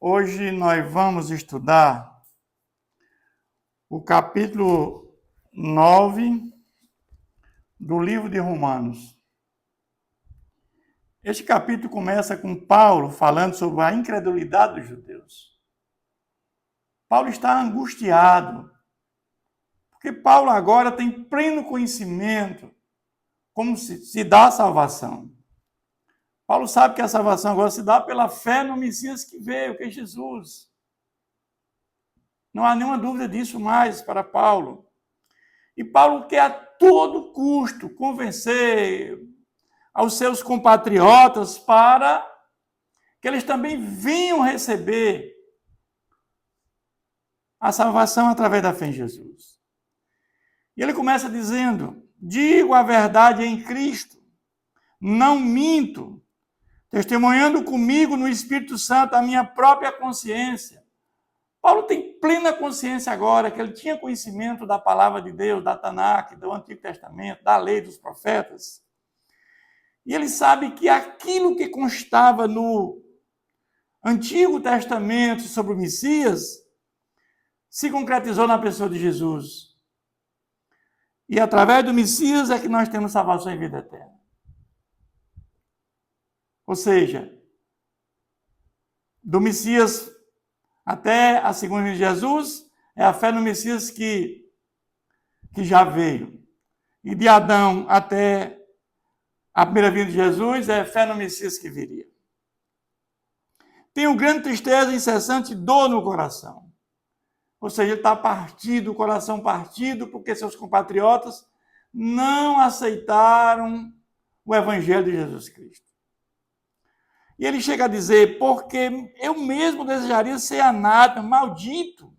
Hoje nós vamos estudar o capítulo 9 do livro de Romanos. Este capítulo começa com Paulo falando sobre a incredulidade dos judeus. Paulo está angustiado, porque Paulo agora tem pleno conhecimento como se dá a salvação. Paulo sabe que a salvação agora se dá pela fé no Messias que veio, que é Jesus. Não há nenhuma dúvida disso mais para Paulo. E Paulo quer a todo custo convencer aos seus compatriotas para que eles também venham receber a salvação através da fé em Jesus. E ele começa dizendo: digo a verdade em Cristo, não minto, testemunhando comigo no Espírito Santo a minha própria consciência. Paulo tem plena consciência agora que ele tinha conhecimento da palavra de Deus, da Tanakh, do Antigo Testamento, da lei dos profetas. E ele sabe que aquilo que constava no Antigo Testamento sobre o Messias se concretizou na pessoa de Jesus. E através do Messias é que nós temos salvação e vida eterna. Ou seja, do Messias até a segunda vinda de Jesus, é a fé no Messias que já veio. E de Adão até a primeira vinda de Jesus, é a fé no Messias que viria. Tenho grande tristeza, incessante dor no coração. Ou seja, ele está partido, o coração partido, porque seus compatriotas não aceitaram o Evangelho de Jesus Cristo. E ele chega a dizer: porque eu mesmo desejaria ser anátema, maldito,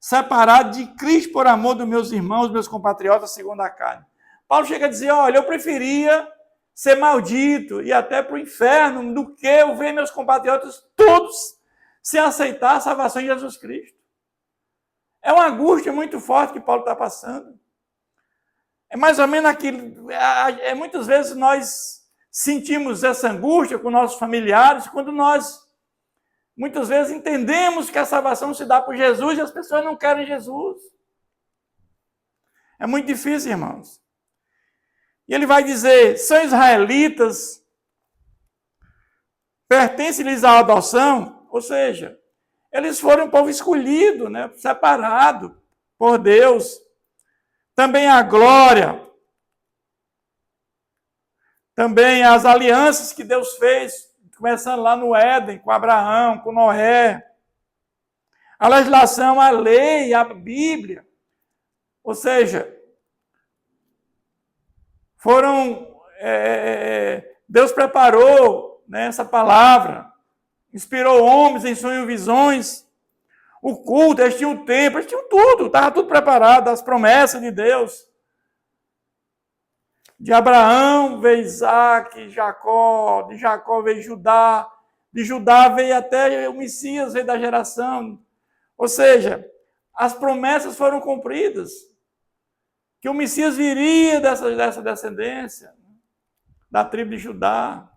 separado de Cristo por amor dos meus irmãos, meus compatriotas, segundo a carne. Paulo chega a dizer: olha, eu preferia ser maldito e até para o inferno do que eu ver meus compatriotas todos sem aceitar a salvação de Jesus Cristo. É uma angústia muito forte que Paulo está passando. É mais ou menos aquilo. Muitas vezes nós sentimos essa angústia com nossos familiares quando nós, muitas vezes, entendemos que a salvação se dá por Jesus e as pessoas não querem Jesus. É muito difícil, irmãos. E ele vai dizer: são israelitas, pertencem-lhes à adoção, ou seja, eles foram um povo escolhido, né, separado por Deus. Também a glória, também as alianças que Deus fez, começando lá no Éden, com Abraão, com Noé. A legislação, a lei, a Bíblia. Ou seja, Deus preparou, né, essa palavra, inspirou homens em sonhos e visões. O culto, eles tinham o templo, eles tinham tudo, estava tudo preparado, as promessas de Deus. De Abraão veio Isaac, Jacó, de Jacó veio Judá, de Judá veio até o Messias, veio da geração. Ou seja, as promessas foram cumpridas, que o Messias viria dessa descendência, da tribo de Judá.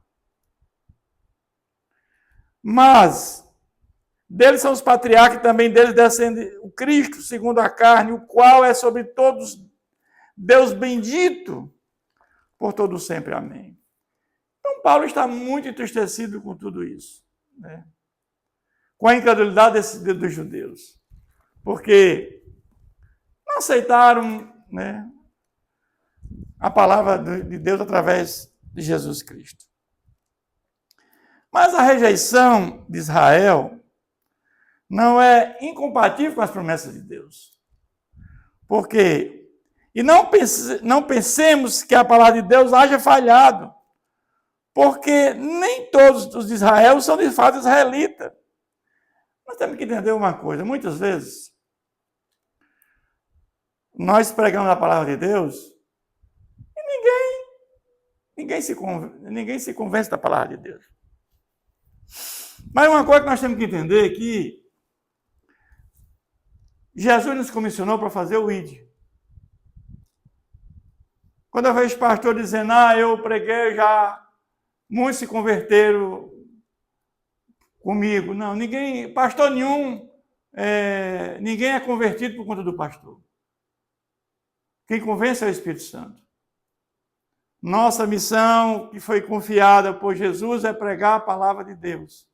Mas deles são os patriarcas, também deles descende o Cristo, segundo a carne, o qual é sobre todos Deus bendito, por todo sempre, amém. Então, Paulo está muito entristecido com tudo isso, né? Com a incredulidade dos judeus, porque não aceitaram, né, a palavra de Deus através de Jesus Cristo. Mas a rejeição de Israel não é incompatível com as promessas de Deus. Porque e não pensemos que a palavra de Deus haja falhado, porque nem todos os de Israel são de fato israelitas. Nós temos que entender uma coisa: muitas vezes nós pregamos a palavra de Deus e ninguém se convence da palavra de Deus. Mas uma coisa que nós temos que entender é que Jesus nos comissionou para fazer o ID. Quando eu vejo pastor dizendo: eu preguei já, muitos se converteram, comigo. Não, ninguém, pastor nenhum, ninguém é convertido por conta do pastor. Quem convence é o Espírito Santo. Nossa missão, que foi confiada por Jesus, é pregar a palavra de Deus.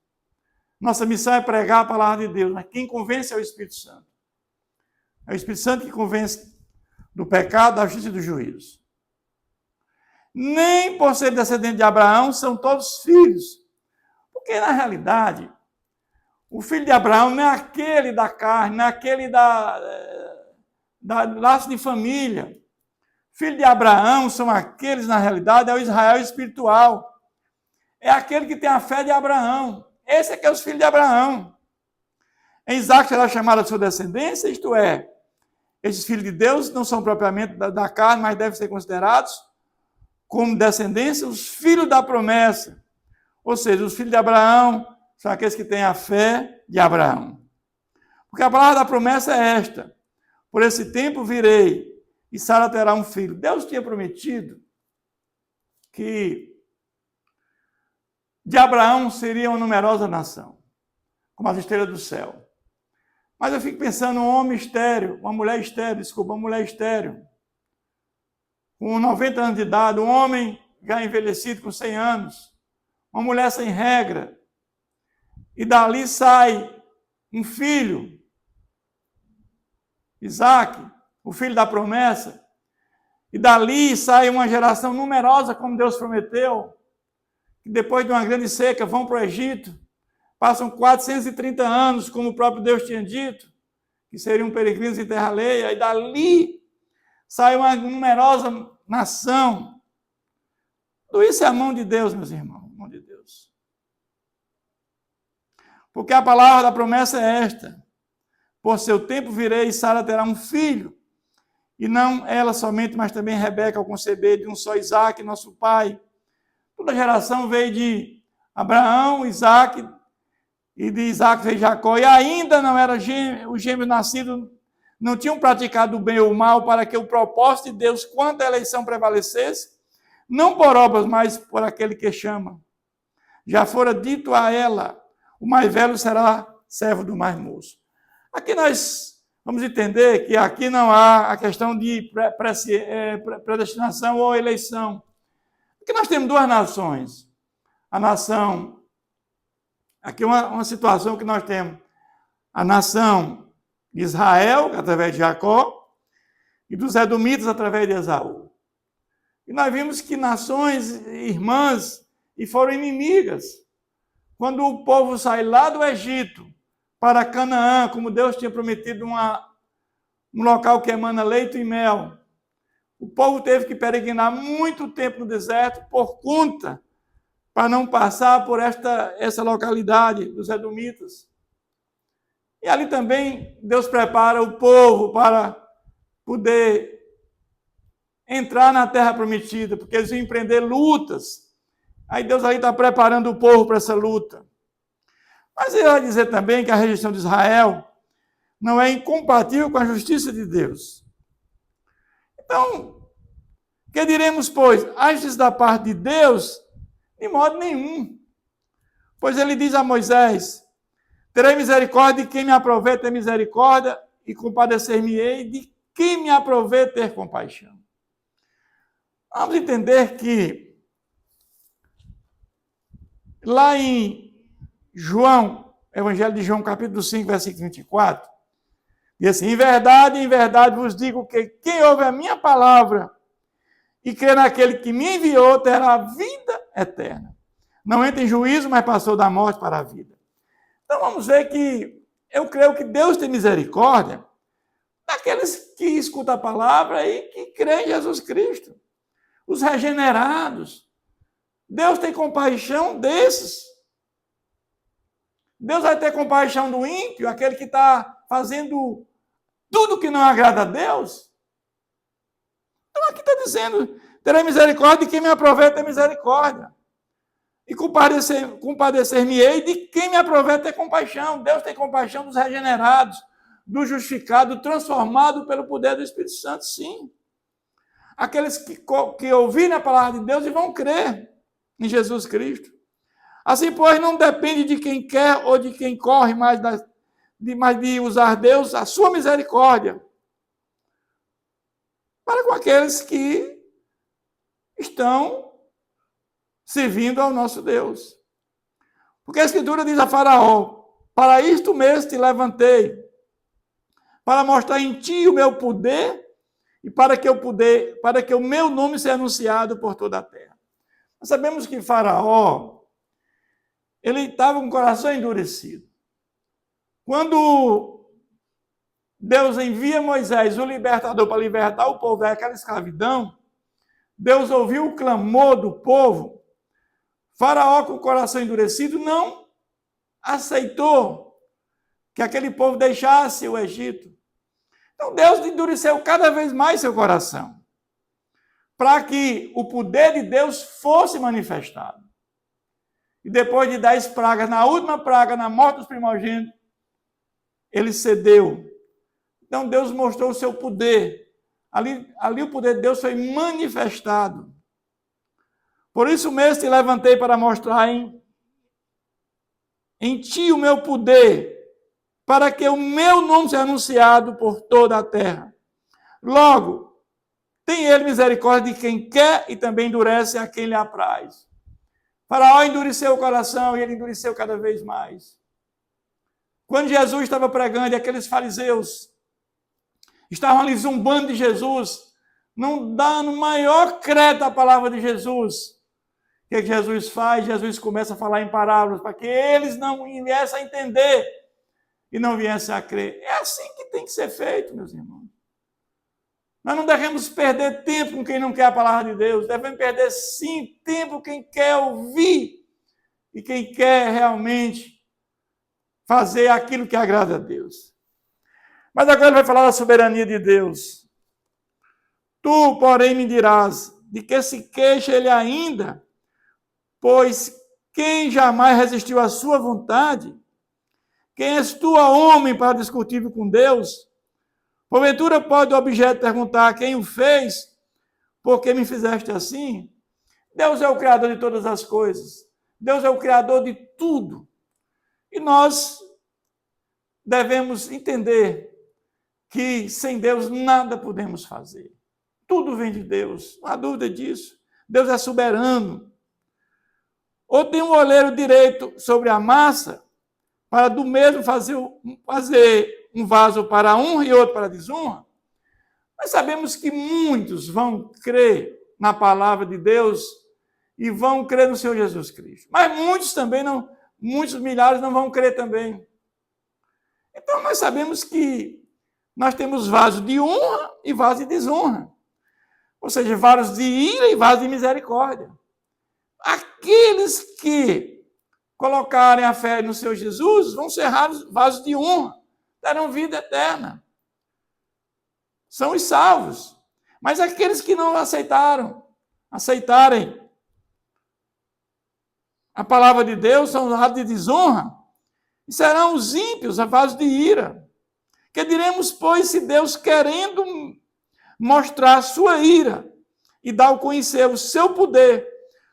Nossa missão é pregar a palavra de Deus, mas quem convence é o Espírito Santo. É o Espírito Santo que convence do pecado, da justiça e do juízo. Nem por ser descendente de Abraão são todos filhos. Porque, na realidade, o filho de Abraão não é aquele da carne, não é aquele da laço de família. Filho de Abraão são aqueles, na realidade, é o Israel espiritual. É aquele que tem a fé de Abraão. Esse é que é os filhos de Abraão. Em Isaac será chamada a sua descendência, isto é, esses filhos de Deus não são propriamente da carne, mas devem ser considerados como descendência os filhos da promessa. Ou seja, os filhos de Abraão são aqueles que têm a fé de Abraão. Porque a palavra da promessa é esta: por esse tempo virei e Sara terá um filho. Deus tinha prometido que de Abraão seria uma numerosa nação, como as estrelas do céu. Mas eu fico pensando, uma mulher estéril, com 90 anos de idade, um homem já envelhecido com 100 anos, uma mulher sem regra, e dali sai um filho, Isaac, o filho da promessa, e dali sai uma geração numerosa, como Deus prometeu, que depois de uma grande seca vão para o Egito, passam 430 anos, como o próprio Deus tinha dito, que seriam peregrinos em terra alheia, e dali sai uma numerosa nação. Tudo isso é a mão de Deus, meus irmãos, a mão de Deus. Porque a palavra da promessa é esta: por seu tempo virei e Sara terá um filho, e não ela somente, mas também Rebeca, ao conceber de um só Isaque, nosso pai. Toda geração veio de Abraão, Isaque, e de Isaque veio Jacó, e ainda não era os gêmeos nascidos, não tinham praticado o bem ou o mal, para que o propósito de Deus quanto à eleição prevalecesse, não por obras, mas por aquele que chama. Já fora dito a ela: o mais velho será servo do mais moço. Aqui nós vamos entender que aqui não há a questão de predestinação ou eleição. Aqui nós temos duas nações. A nação, aqui uma situação que nós temos, a nação de Israel, através de Jacó, e dos edomitas, através de Esaú. E nós vimos que nações irmãs e foram inimigas. Quando o povo sai lá do Egito para Canaã, como Deus tinha prometido um local que emana leite e mel, o povo teve que peregrinar muito tempo no deserto por conta, para não passar por essa localidade dos edomitas. E ali também Deus prepara o povo para poder entrar na terra prometida, porque eles iam empreender lutas. Aí Deus ali está preparando o povo para essa luta. Mas ele vai dizer também que a rejeição de Israel não é incompatível com a justiça de Deus. Então, que diremos, pois? A justiça da parte de Deus? De modo nenhum. Pois ele diz a Moisés: terei misericórdia de quem me aprovei ter misericórdia, e compadecer-me-ei de quem me aprovei ter compaixão. Vamos entender que lá em João, Evangelho de João, capítulo 5, versículo 24, diz assim: em verdade vos digo que quem ouve a minha palavra e crê naquele que me enviou terá vida eterna. Não entra em juízo, mas passou da morte para a vida. Então vamos ver que eu creio que Deus tem misericórdia daqueles que escutam a palavra e que creem em Jesus Cristo. Os regenerados. Deus tem compaixão desses. Deus vai ter compaixão do ímpio, aquele que está fazendo tudo que não agrada a Deus. Então aqui está dizendo: terei misericórdia de quem me aprovei ter misericórdia. E compadecer-me-ei de quem me aprovei ter compaixão. Deus tem compaixão dos regenerados, do justificado, transformado pelo poder do Espírito Santo, sim. Aqueles que ouvirem a palavra de Deus e vão crer em Jesus Cristo. Assim, pois, não depende de quem quer ou de quem corre mais de usar Deus, a sua misericórdia, para com aqueles que estão servindo ao nosso Deus. Porque a Escritura diz a Faraó: para isto mesmo te levantei, para mostrar em ti o meu poder e para que o meu nome seja anunciado por toda a terra. Nós sabemos que Faraó, ele estava com o coração endurecido. Quando Deus envia Moisés, o libertador, para libertar o povo daquela escravidão, Deus ouviu o clamor do povo. Faraó, com o coração endurecido, não aceitou que aquele povo deixasse o Egito. Então Deus endureceu cada vez mais seu coração, para que o poder de Deus fosse manifestado. E depois de 10 pragas, na última praga, na morte dos primogênitos, ele cedeu. Então Deus mostrou o seu poder. Ali o poder de Deus foi manifestado. Por isso mesmo te levantei para mostrar em ti o meu poder, para que o meu nome seja anunciado por toda a terra. Logo, tem ele misericórdia de quem quer e também endurece a quem lhe apraz. Faraó endureceu o coração e ele endureceu cada vez mais. Quando Jesus estava pregando e aqueles fariseus estavam ali zombando de Jesus, não dando maior crédito à palavra de Jesus, o que Jesus faz? Jesus começa a falar em parábolas para que eles não viessem a entender e não viessem a crer. É assim que tem que ser feito, meus irmãos. Nós não devemos perder tempo com quem não quer a palavra de Deus. Devemos perder, sim, tempo com quem quer ouvir e quem quer realmente fazer aquilo que agrada a Deus. Mas agora ele vai falar da soberania de Deus. Tu, porém, me dirás, de que se queixa ele ainda? Pois quem jamais resistiu à sua vontade? Quem és tu, homem, para discutir com Deus? Porventura pode o objeto perguntar quem o fez? Por que me fizeste assim? Deus é o Criador de todas as coisas. Deus é o Criador de tudo. E nós devemos entender que sem Deus nada podemos fazer. Tudo vem de Deus, não há dúvida disso. Deus é soberano. Ou tem um olheiro direito sobre a massa, para do mesmo fazer um vaso para honra e outro para desonra? Nós sabemos que muitos vão crer na palavra de Deus e vão crer no Senhor Jesus Cristo. Mas muitos também não, muitos milhares não vão crer também. Então nós sabemos que nós temos vasos de honra e vasos de desonra. Ou seja, vasos de ira e vasos de misericórdia. Aqueles que colocarem a fé no Senhor Jesus vão ser vasos de honra, terão vida eterna. São os salvos. Mas aqueles que não aceitarem a palavra de Deus, são vasos de desonra, e serão os ímpios, vasos de ira. Que diremos, pois, se Deus, querendo mostrar a sua ira e dar a conhecer o seu poder,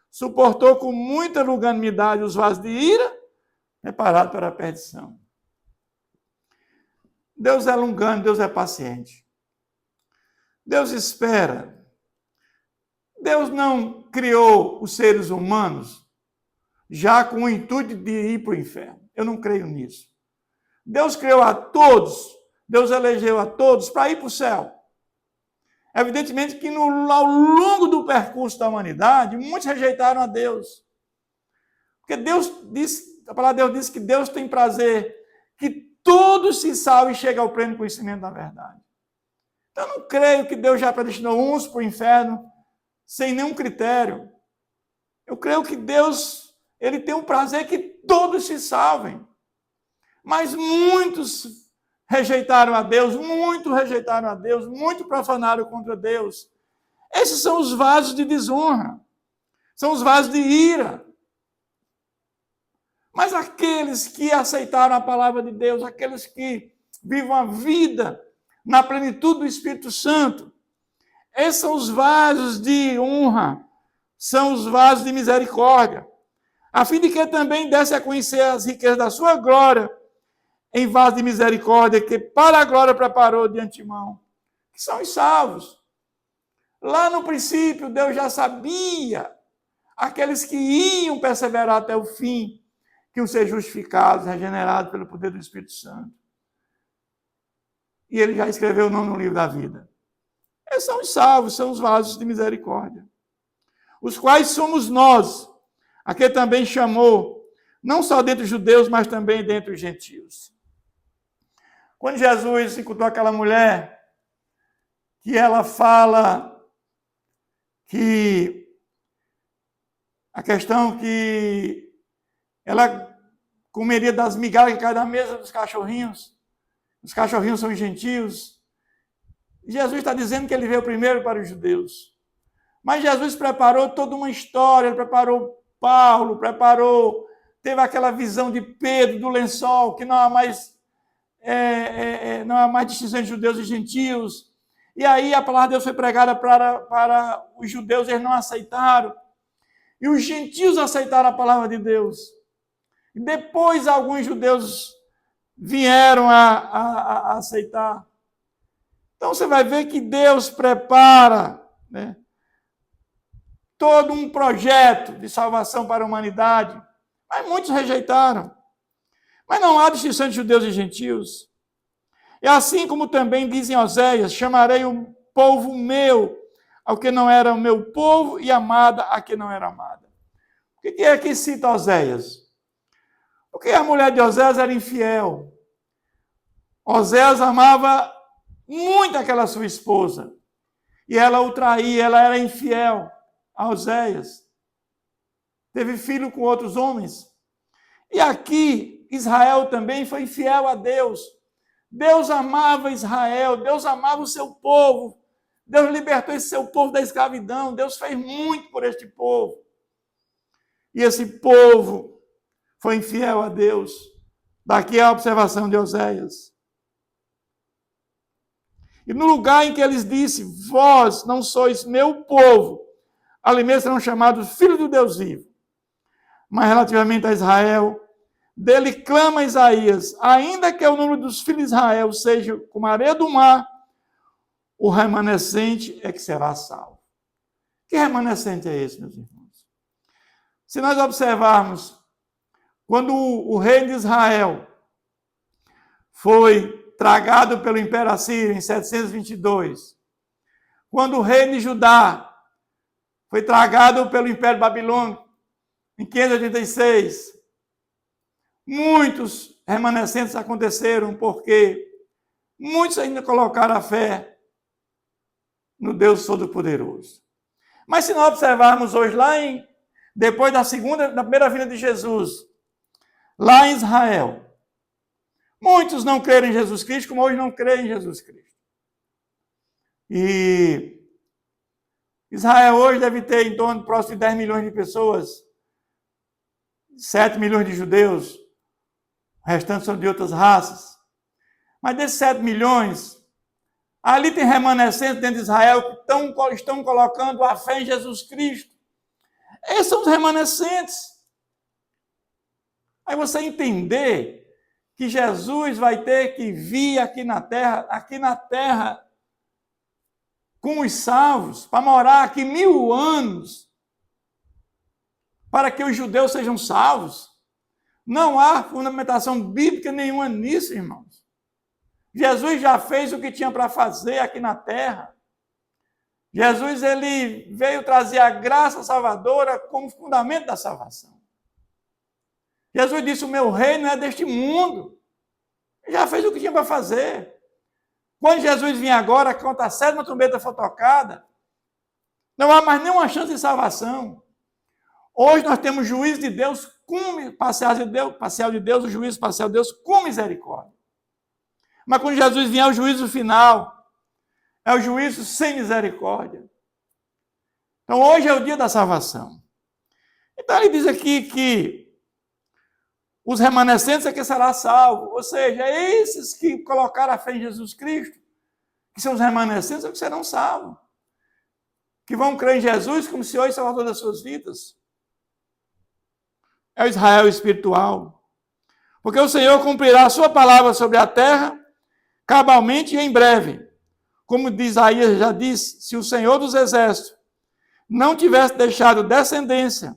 suportou com muita longanimidade os vasos de ira, preparado para a perdição. Deus é longânimo, Deus é paciente. Deus espera. Deus não criou os seres humanos já com o intuito de ir para o inferno. Eu não creio nisso. Deus criou a todos, Deus elegeu a todos para ir para o céu. Evidentemente que ao longo do percurso da humanidade, muitos rejeitaram a Deus. Porque a palavra de Deus diz que Deus tem prazer que todos se salvem e cheguem ao pleno conhecimento da verdade. Então, eu não creio que Deus já predestinou uns para o inferno sem nenhum critério. Eu creio que Deus, ele tem um prazer que todos se salvem. Mas muitos rejeitaram a Deus, muito profanaram contra Deus. Esses são os vasos de desonra, são os vasos de ira. Mas aqueles que aceitaram a palavra de Deus, aqueles que vivem a vida na plenitude do Espírito Santo, esses são os vasos de honra, são os vasos de misericórdia. a fim de que também desse a conhecer as riquezas da sua glória em vaso de misericórdia, que para a glória preparou de antemão, que são os salvos. Lá no princípio, Deus já sabia aqueles que iam perseverar até o fim, que iam ser justificados, regenerados pelo poder do Espírito Santo. E ele já escreveu o nome no livro da vida. Esses são os salvos, são os vasos de misericórdia, os quais somos nós, a que também chamou, não só dentre os judeus, mas também dentre os gentios. Quando Jesus encontrou aquela mulher, que ela fala que a questão que ela comeria das migalhas que caem da mesa dos cachorrinhos, os cachorrinhos são os gentios. Jesus está dizendo que ele veio primeiro para os judeus. Mas Jesus preparou toda uma história, ele preparou Paulo, teve aquela visão de Pedro, do lençol, que não há mais distinção entre judeus e gentios. E aí a palavra de Deus foi pregada para os judeus, eles não aceitaram. E os gentios aceitaram a palavra de Deus. E depois alguns judeus vieram a aceitar. Então você vai ver que Deus prepara, né, todo um projeto de salvação para a humanidade. Mas muitos rejeitaram. Mas não há distinção entre judeus e gentios. E assim como também dizem Oséias, chamarei o povo meu ao que não era o meu povo e amada a que não era amada. O que é que cita Oséias? Porque a mulher de Oséias era infiel. Oséias amava muito aquela sua esposa. E ela o traía, ela era infiel a Oséias. Teve filho com outros homens. E aqui, Israel também foi infiel a Deus. Deus amava Israel, Deus amava o seu povo. Deus libertou esse seu povo da escravidão. Deus fez muito por este povo. E esse povo foi infiel a Deus. Daqui é a observação de Oséias. E no lugar em que eles disseram, vós não sois meu povo, ali mesmo serão chamados filhos do Deus vivo. Mas relativamente a Israel, dele clama Isaías, ainda que o número dos filhos de Israel seja como a areia do mar, o remanescente é que será salvo. Que remanescente é esse, meus irmãos? Se nós observarmos, quando o rei de Israel foi tragado pelo Império Assírio em 722, quando o rei de Judá foi tragado pelo Império Babilônico em 586, muitos remanescentes aconteceram porque muitos ainda colocaram a fé no Deus Todo-Poderoso. Mas se nós observarmos hoje, depois da primeira vinda de Jesus, lá em Israel, muitos não creram em Jesus Cristo, como hoje não creem em Jesus Cristo. E Israel hoje deve ter em torno próximo de 10 milhões de pessoas, 7 milhões de judeus, o restante são de outras raças. Mas desses 7 milhões, ali tem remanescentes dentro de Israel que estão colocando a fé em Jesus Cristo. Esses são os remanescentes. Aí você entender que Jesus vai ter que vir aqui na terra, com os salvos, para morar aqui 1000 anos, para que os judeus sejam salvos. Não há fundamentação bíblica nenhuma nisso, irmãos. Jesus já fez o que tinha para fazer aqui na terra. Jesus, ele veio trazer a graça salvadora como fundamento da salvação. Jesus disse, o meu reino é deste mundo. Ele já fez o que tinha para fazer. Quando Jesus vir agora, quando a 7ª trombeta for tocada, não há mais nenhuma chance de salvação. Hoje nós temos juízo de Deus, parcial de Deus, o juízo parcial de Deus com misericórdia. Mas quando Jesus vier, é o juízo final. É o juízo sem misericórdia. Então hoje é o dia da salvação. Então ele diz aqui que os remanescentes é que será salvo. Ou seja, esses que colocaram a fé em Jesus Cristo, que são os remanescentes, é que serão salvos. Que vão crer em Jesus como Senhor e Salvador das suas vidas. é o Israel espiritual. Porque o Senhor cumprirá a sua palavra sobre a terra, cabalmente e em breve. Como Isaías já disse, se o Senhor dos Exércitos não tivesse deixado descendência,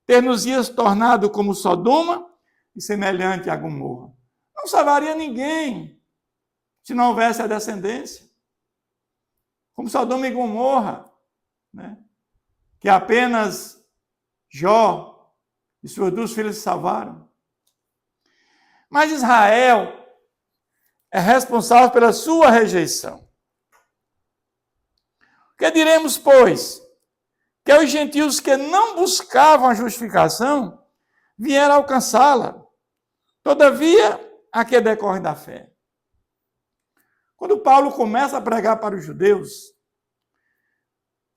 ter-nos-ias tornado como Sodoma e semelhante a Gomorra. Não salvaria ninguém se não houvesse a descendência. Como Sodoma e Gomorra, né? Que apenas Jó e suas duas filhas se salvaram. Mas Israel é responsável pela sua rejeição. Que diremos, pois? Que os gentios que não buscavam a justificação vieram alcançá-la. Todavia, a que decorre da fé. Quando Paulo começa a pregar para os judeus,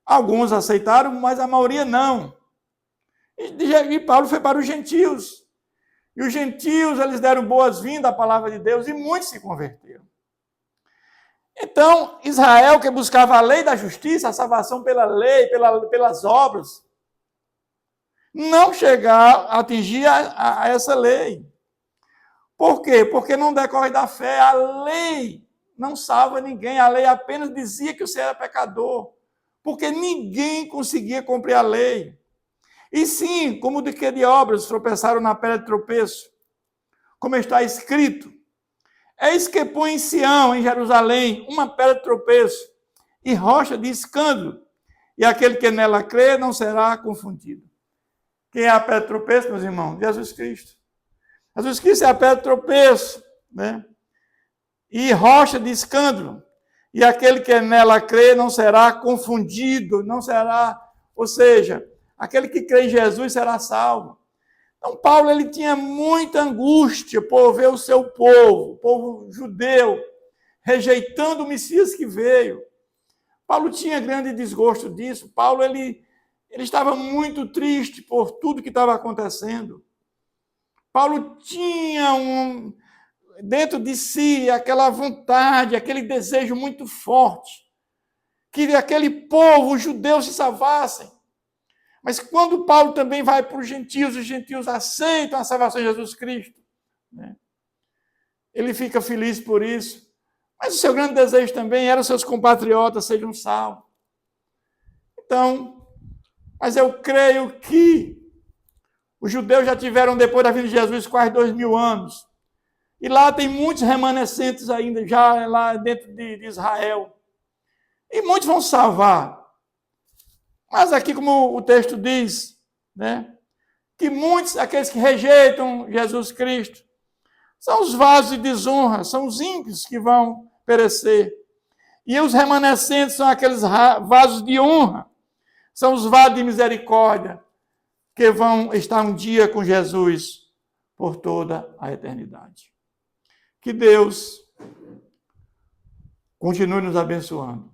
alguns aceitaram, mas a maioria não. E Paulo foi para os gentios. E os gentios, eles deram boas-vindas à palavra de Deus e muitos se converteram. Então, Israel, que buscava a lei da justiça, a salvação pela lei, pelas obras, não chegar a atingir a essa lei. Por quê? Porque não decorre da fé. A lei não salva ninguém. A lei apenas dizia que você era pecador. Porque ninguém conseguia cumprir a lei. E sim, como de que de obras tropeçaram na pedra de tropeço. Como está escrito, eis que põe em Sião, em Jerusalém, uma pedra de tropeço e rocha de escândalo, e aquele que nela crê não será confundido. Quem é a pedra de tropeço, meus irmãos? Jesus Cristo. Jesus Cristo é a pedra de tropeço, né? E rocha de escândalo, e aquele que nela crê não será confundido, não será, ou seja, aquele que crê em Jesus será salvo. Então, Paulo ele tinha muita angústia por ver o seu povo, o povo judeu, rejeitando o Messias que veio. Paulo tinha grande desgosto disso. Paulo ele estava muito triste por tudo que estava acontecendo. Paulo tinha dentro de si aquela vontade, aquele desejo muito forte, que aquele povo, os judeus, se salvassem. Mas quando Paulo também vai para os gentios aceitam a salvação de Jesus Cristo, né? Ele fica feliz por isso. Mas o seu grande desejo também era que seus compatriotas sejam salvos. Então, mas eu creio que os judeus já tiveram, depois da vinda de Jesus, quase 2000 anos. E lá tem muitos remanescentes ainda, já lá dentro de Israel. E muitos vão salvar. Mas aqui, como o texto diz, né, que muitos, aqueles que rejeitam Jesus Cristo, são os vasos de desonra, são os ímpios que vão perecer. E os remanescentes são aqueles vasos de honra, são os vasos de misericórdia, que vão estar um dia com Jesus por toda a eternidade. Que Deus continue nos abençoando.